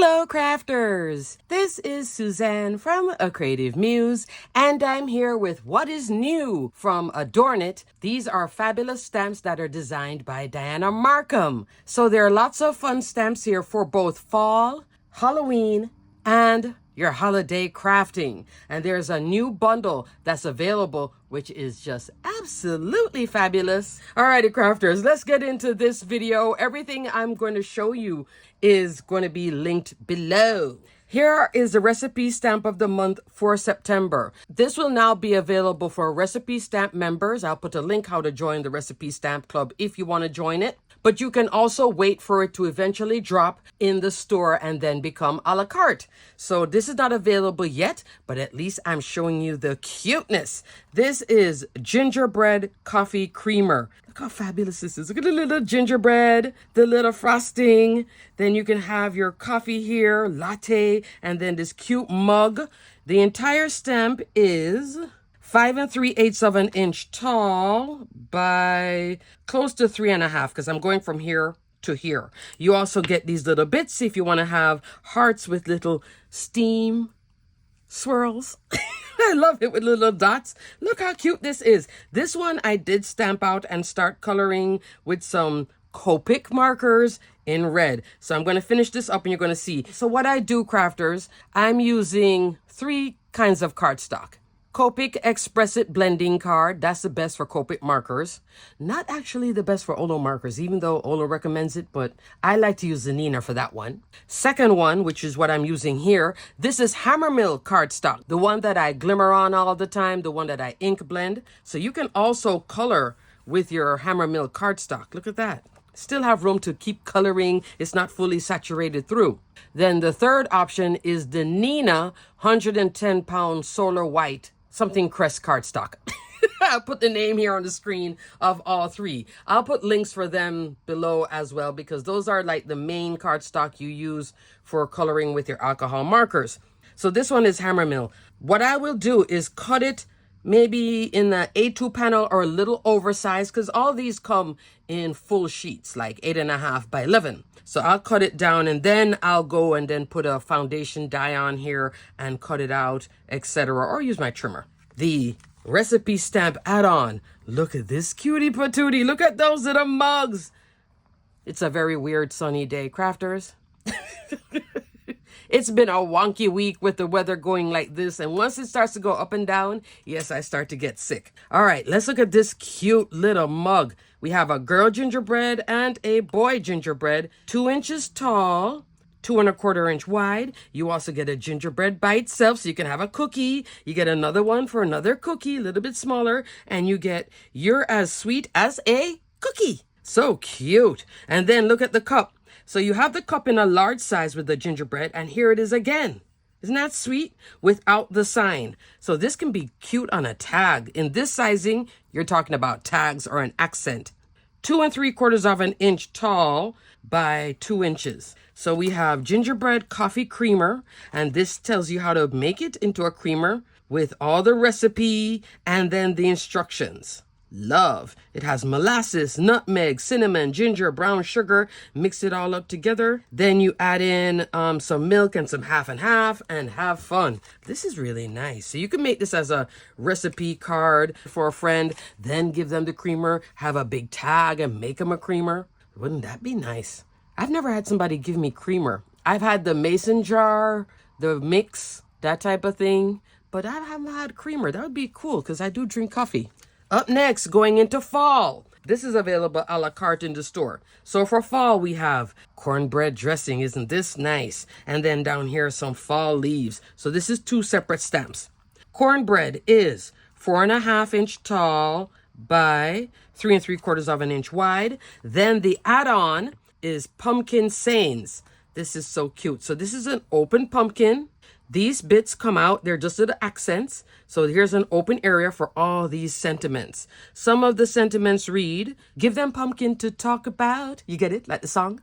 Hello, crafters! This is Suzanne from A Creative Muse, and I'm here with what is new from Adornit. These are fabulous stamps that are designed by Dianna Marcum. So there are lots of fun stamps here for both fall, Halloween, and your holiday crafting. And there's a new bundle that's available, which is just absolutely fabulous. Alrighty, crafters, let's get into this video. Everything I'm going to show you is going to be linked below. Here is the recipe stamp of the month for September. This will now be available for recipe stamp members. I'll put a link how to join the recipe stamp club if you want to join it. But you can also wait for it to eventually drop in the store and then become a la carte. So this is not available yet, but at least I'm showing you the cuteness. This is gingerbread coffee creamer. Look how fabulous this is. Look at the little gingerbread, the little frosting. Then you can have your coffee here, latte, and then this cute mug. The entire stamp is 5 3/8 of an inch tall by close to 3.5, because I'm going from here to here. You also get these little bits if you want to have hearts with little steam swirls. I love it with little dots. Look how cute this is. This one I did stamp out and start coloring with some Copic markers in red. So I'm going to finish this up and you're going to see. So what I do, crafters, I'm using 3 kinds of cardstock. Copic Express It blending card. That's the best for Copic markers. Not actually the best for Olo markers, even though Olo recommends it, but I like to use the Nina for that one. Second one, which is what I'm using here, this is Hammermill cardstock, the one that I glimmer on all the time, the one that I ink blend. So you can also color with your Hammermill cardstock. Look at that. Still have room to keep coloring. It's not fully saturated through. Then the third option is the Nina 110-pound solar white something crest cardstock. I'll put the name here on the screen of all 3. I'll put links for them below as well, because those are like the main cardstock you use for coloring with your alcohol markers. So this one is Hammermill. What I will do is cut it maybe in the A2 panel or a little oversized, because all these come in full sheets, like 8.5 by 11. So I'll cut it down and then I'll go and then put a foundation die on here and cut it out, etc. Or use my trimmer. The recipe stamp add-on. Look at this cutie patootie. Look at those little mugs. It's a very weird sunny day, crafters. It's been a wonky week with the weather going like this. And once it starts to go up and down, yes, I start to get sick. All right, let's look at this cute little mug. We have a girl gingerbread and a boy gingerbread, 2 inches tall, 2 1/4 inch wide. You also get a gingerbread by itself, so you can have a cookie. You get another one for another cookie, a little bit smaller. And you get You're As Sweet as a Cookie. So cute. And then look at the cup. So you have the cup in a large size with the gingerbread, and here it is again. Isn't that sweet? Without the sign. So this can be cute on a tag. In this sizing, you're talking about tags or an accent. 2 3/4 of an inch tall by 2 inches. So we have gingerbread coffee creamer, and this tells you how to make it into a creamer with all the recipe and then the instructions. Love. It has molasses, nutmeg, cinnamon, ginger, brown sugar. Mix it all up together. Then you add in some milk and some half and half and have fun. This is really nice. So you can make this as a recipe card for a friend, then give them the creamer, have a big tag and make them a creamer. Wouldn't that be nice? I've never had somebody give me creamer. I've had the mason jar, the mix, that type of thing, but I haven't had creamer. That would be cool because I do drink coffee. Up next, going into fall. This is available a la carte in the store. So for fall, we have cornbread dressing. Isn't this nice? And then down here, some fall leaves. So this is 2 separate stamps. Cornbread is 4.5 inch tall by 3 3/4 of an inch wide. Then the add-on is pumpkin sayings. This is so cute. So this is an open pumpkin. These bits come out, they're just little accents. So here's an open area for all these sentiments. Some of the sentiments read, give them pumpkin to talk about. You get it? Like the song?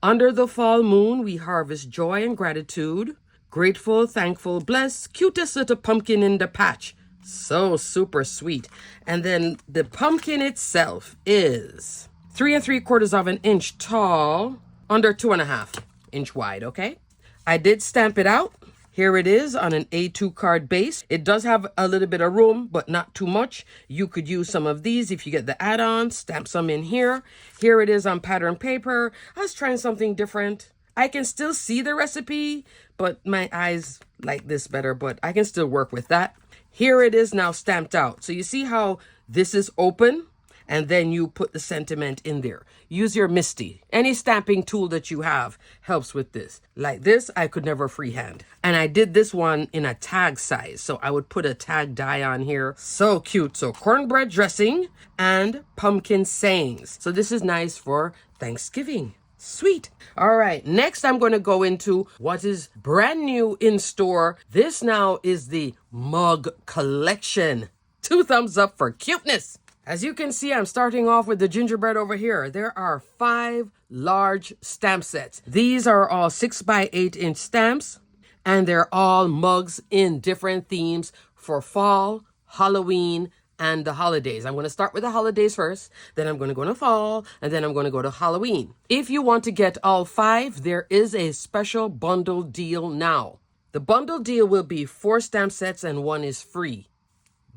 Under the fall moon, we harvest joy and gratitude. Grateful, thankful, blessed, cutest little pumpkin in the patch. So super sweet. And then the pumpkin itself is 3 3/4 of an inch tall, under 2.5. inch wide, okay? I did stamp it out. Here it is on an A2 card base. It does have a little bit of room, but not too much. You could use some of these if you get the add-ons, stamp some in here. Here it is on pattern paper. I was trying something different. I can still see the recipe, but my eyes like this better, but I can still work with that. Here it is now stamped out. So you see how this is open? And then you put the sentiment in there. Use your MISTI. Any stamping tool that you have helps with this. Like this, I could never freehand. And I did this one in a tag size. So I would put a tag die on here. So cute. So cornbread dressing and pumpkin sayings. So this is nice for Thanksgiving. Sweet. All right. Next, I'm going to go into what is brand new in store. This now is the mug collection. 2 thumbs up for cuteness. As you can see, I'm starting off with the gingerbread over here. There are 5 large stamp sets. These are all 6 by 8 inch stamps, and they're all mugs in different themes for fall, Halloween, and the holidays. I'm going to start with the holidays first, then I'm going to go to fall, and then I'm going to go to Halloween. If you want to get all 5, there is a special bundle deal now. The bundle deal will be 4 stamp sets and 1 is free.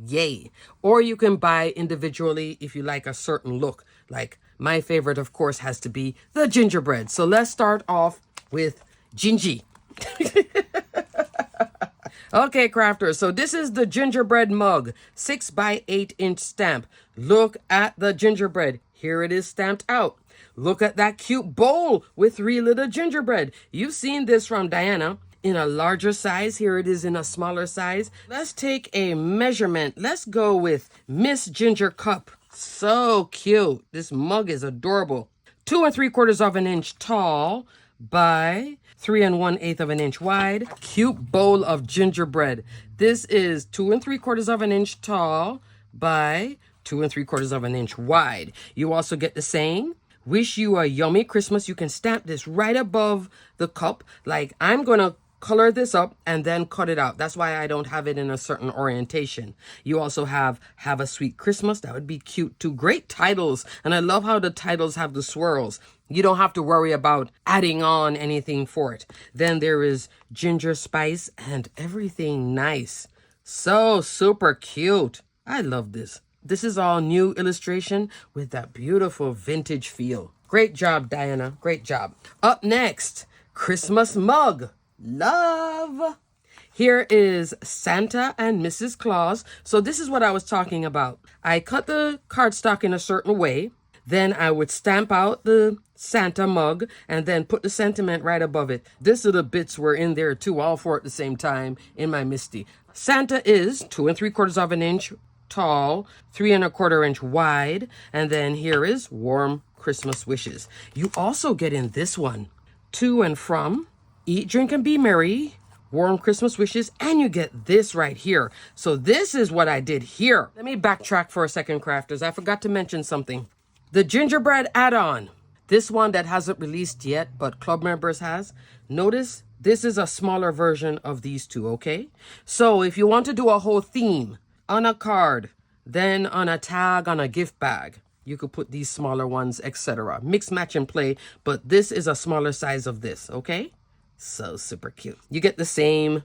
Yay. Or you can buy individually if you like a certain look. Like my favorite, of course, has to be the gingerbread. So let's start off with Gingy. Okay, crafters. So this is the gingerbread mug, 6 by 8 inch stamp. Look at the gingerbread. Here it is stamped out. Look at that cute bowl with 3 little gingerbread. You've seen this from Dianna. In a larger size. Here it is in a smaller size. Let's take a measurement. Let's go with Miss Ginger Cup. So cute. This mug is adorable. 2 3/4 of an inch tall by 3 1/8 of an inch wide. Cute bowl of gingerbread. This is 2 3/4 of an inch tall by 2 3/4 of an inch wide. You also get the saying, wish you a yummy Christmas. You can stamp this right above the cup. Like I'm going to color this up and then cut it out. That's why I don't have it in a certain orientation. You also have a sweet Christmas. That would be cute too. Great titles. And I love how the titles have the swirls. You don't have to worry about adding on anything for it. Then there is ginger spice and everything nice. So super cute. I love this. This is all new illustration with that beautiful vintage feel. Great job, Dianna. Great job. Up next, Christmas mug. Love. Here is Santa and Mrs. Claus. So this is what I was talking about. I cut the cardstock in a certain way. Then I would stamp out the Santa mug and then put the sentiment right above it. These little bits were in there too, all 4 at the same time in my MISTI. Santa is 2 3/4 of an inch tall, 3 1/4 inch wide. And then here is warm Christmas wishes. You also get in this one, to and from, eat, drink, and be merry, warm Christmas wishes, and you get this right here. So this is what I did here. Let me backtrack for a second, crafters. I forgot to mention something. The gingerbread add-on, this one that hasn't released yet, but club members has. Notice this is a smaller version of these 2, okay? So if you want to do a whole theme on a card, then on a tag, on a gift bag, you could put these smaller ones, etc. Mix, match, and play, but this is a smaller size of this, okay? So super cute. You get the same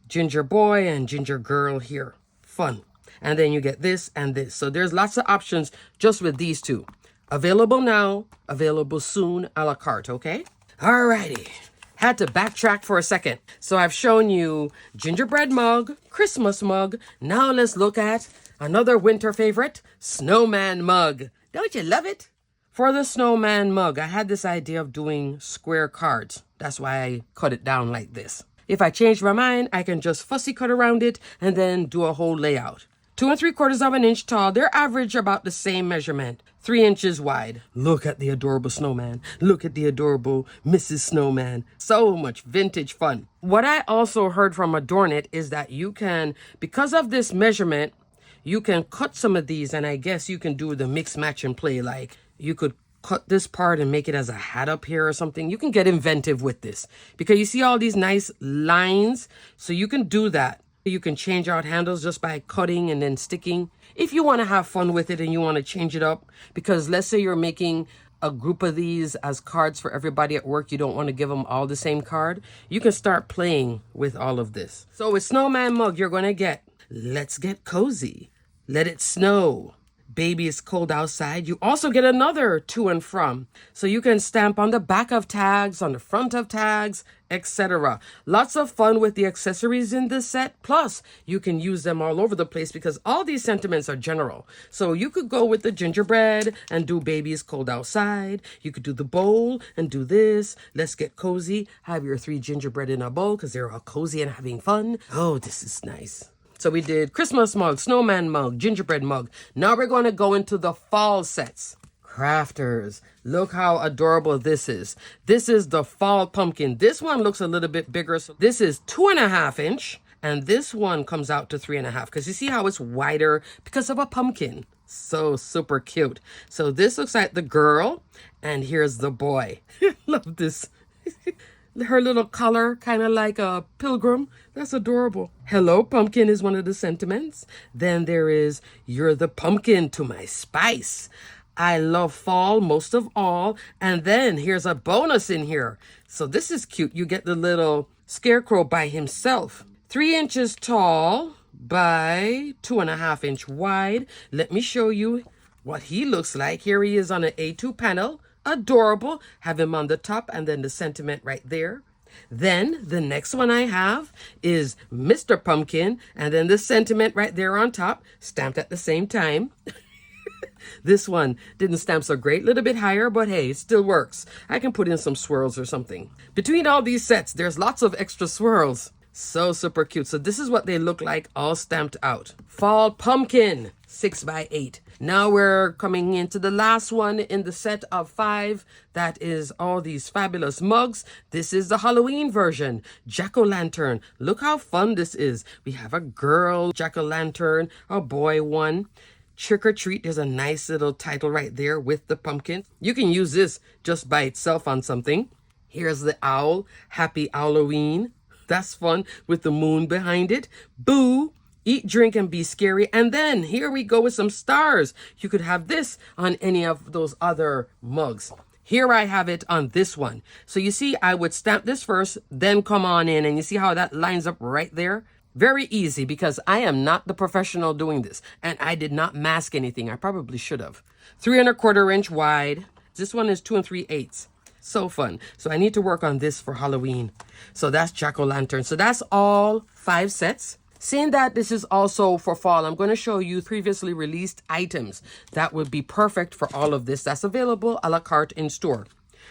ginger boy and ginger girl here. Fun. And then you get this and this. So there's lots of options just with these 2. Available now, available soon, a la carte, okay? Alrighty. Had to backtrack for a second. So I've shown you gingerbread mug, Christmas mug. Now let's look at another winter favorite, Snowman Mug. Don't you love it? For the Snowman Mug, I had this idea of doing square cards. That's why I cut it down like this. If I change my mind, I can just fussy cut around it and then do a whole layout. 2 3/4 of an inch tall. They're average about the same measurement. 3 inches wide. Look at the adorable snowman. Look at the adorable Mrs. Snowman. So much vintage fun. What I also heard from Adornit is that you can, because of this measurement, you can cut some of these, and I guess you can do the mix, match, and play. Like you could cut this part and make it as a hat up here or something. You can get inventive with this because you see all these nice lines. So you can do that. You can change out handles just by cutting and then sticking. If you want to have fun with it and you want to change it up, because let's say you're making a group of these as cards for everybody at work, you don't want to give them all the same card, you can start playing with all of this. So with Snowman Mug, you're going to get Let's Get Cozy, Let It Snow, Baby It's Cold Outside. You also get another to and from. So you can stamp on the back of tags, on the front of tags, etc. Lots of fun with the accessories in this set. Plus, you can use them all over the place because all these sentiments are general. So you could go with the gingerbread and do Baby It's Cold Outside. You could do the bowl and do this. Let's Get Cozy. Have your 3 gingerbread in a bowl because they're all cozy and having fun. Oh, this is nice. So we did Christmas mug, snowman mug, gingerbread mug. Now we're going to go into the fall sets. Crafters, look how adorable this is. This is the fall pumpkin. This one looks a little bit bigger. So this is 2.5 inch. And this one comes out to 3.5 because you see how it's wider because of a pumpkin. So super cute. So this looks like the girl and here's the boy. Love this. Her little collar, kind of like a pilgrim. That's adorable. Hello, pumpkin is one of the sentiments. Then there is, you're the pumpkin to my spice. I love fall most of all. And then here's a bonus in here. So this is cute. You get the little scarecrow by himself. 3 inches tall by 2.5 inch wide. Let me show you what he looks like. Here he is on an A2 panel. Adorable. Have him on the top and then the sentiment right there. Then the next one I have is Mr. Pumpkin and then the sentiment right there on top, stamped at the same time. This one didn't stamp so great, a little bit higher, but hey, it still works. I can put in some swirls or something. Between all these sets, there's lots of extra swirls. So super cute. So this is what they look like all stamped out. Fall Pumpkin, 6x8. Now we're coming into the last one in the set of 5. That is all these fabulous mugs. This is the Halloween version. Jacko Lantern. Look how fun this is. We have a girl Jacko Lantern, a boy one. Trick or Treat. There's a nice little title right there with the pumpkin. You can use this just by itself on something. Here's the owl. Happy Halloween. That's fun with the moon behind it. Boo. Eat, drink, and be scary. And then here we go with some stars. You could have this on any of those other mugs. Here I have it on this one. So you see, I would stamp this first, then come on in. And you see how that lines up right there? Very easy because I am not the professional doing this. And I did not mask anything. I probably should have. 3.25 inch wide. This one is 2 3/8. So fun. So I need to work on this for Halloween. So that's Jacko Lantern. So that's all 5 sets. Seeing that this is also for fall, I'm going to show you previously released items that would be perfect for all of this. That's available a la carte in store.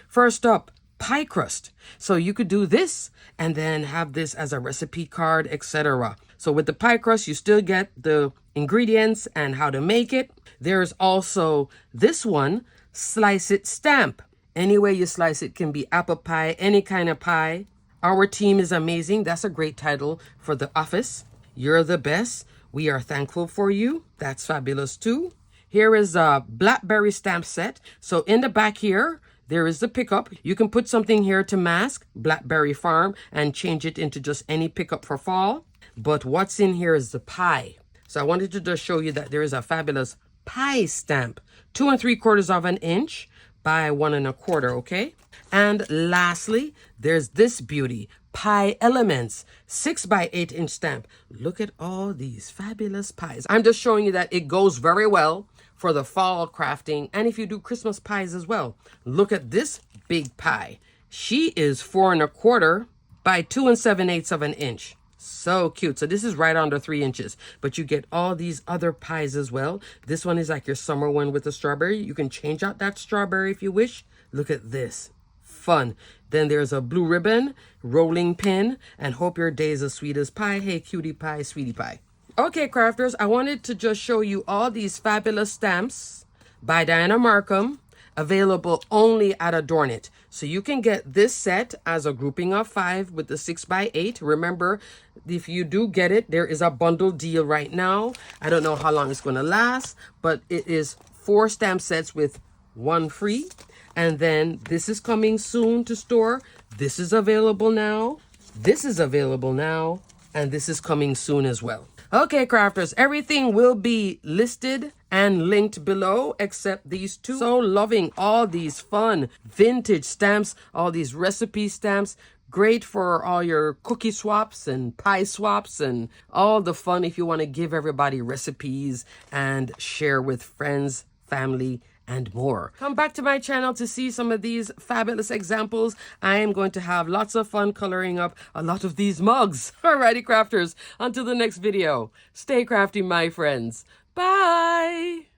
First up, pie crust. So you could do this and then have this as a recipe card, etc. So with the pie crust, you still get the ingredients and how to make it. There's also this one, Slice It Stamp. Any way you slice it can be apple pie, any kind of pie. Our team is amazing. That's a great title for the office. You're the best. We are thankful for you. That's fabulous too. Here is a blackberry stamp set. So in the back here, there is the pickup. You can put something here to mask Blackberry Farm and change it into just any pickup for fall. But what's in here is the pie. So I wanted to just show you that there is a fabulous pie stamp. 2 3/4 inch by 1 1/4, okay? And lastly, there's this beauty, Pie Elements, 6x8 inch stamp. Look at all these fabulous pies. I'm just showing you that it goes very well for the fall crafting. And if you do Christmas pies as well, look at this big pie. She is 4 1/4 by 2 7/8 inch. So cute. So this is right under 3 inches, but you get all these other pies as well. This one is like your summer one with the strawberry. You can change out that strawberry if you wish. Look at this. Fun. Then there's a blue ribbon, rolling pin, and hope your day is as sweet as pie. Hey, cutie pie, sweetie pie. Okay, crafters, I wanted to just show you all these fabulous stamps by Dianna Marcum, available only at Adornit. So you can get this set as a grouping of 5 with the 6x8. Remember, if you do get it, there is a bundle deal right now. I don't know how long it's going to last, but it is 4 stamp sets with 1 free. And then this is coming soon to store. This is available now. This is available now. And this is coming soon as well. Okay, crafters, everything will be listed and linked below except these two. So loving all these fun vintage stamps, all these recipe stamps. Great for all your cookie swaps and pie swaps and all the fun if you want to give everybody recipes and share with friends, family, and more. Come back to my channel to see some of these fabulous examples. I am going to have lots of fun coloring up a lot of these mugs. Alrighty, crafters, until the next video. Stay crafty, my friends. Bye!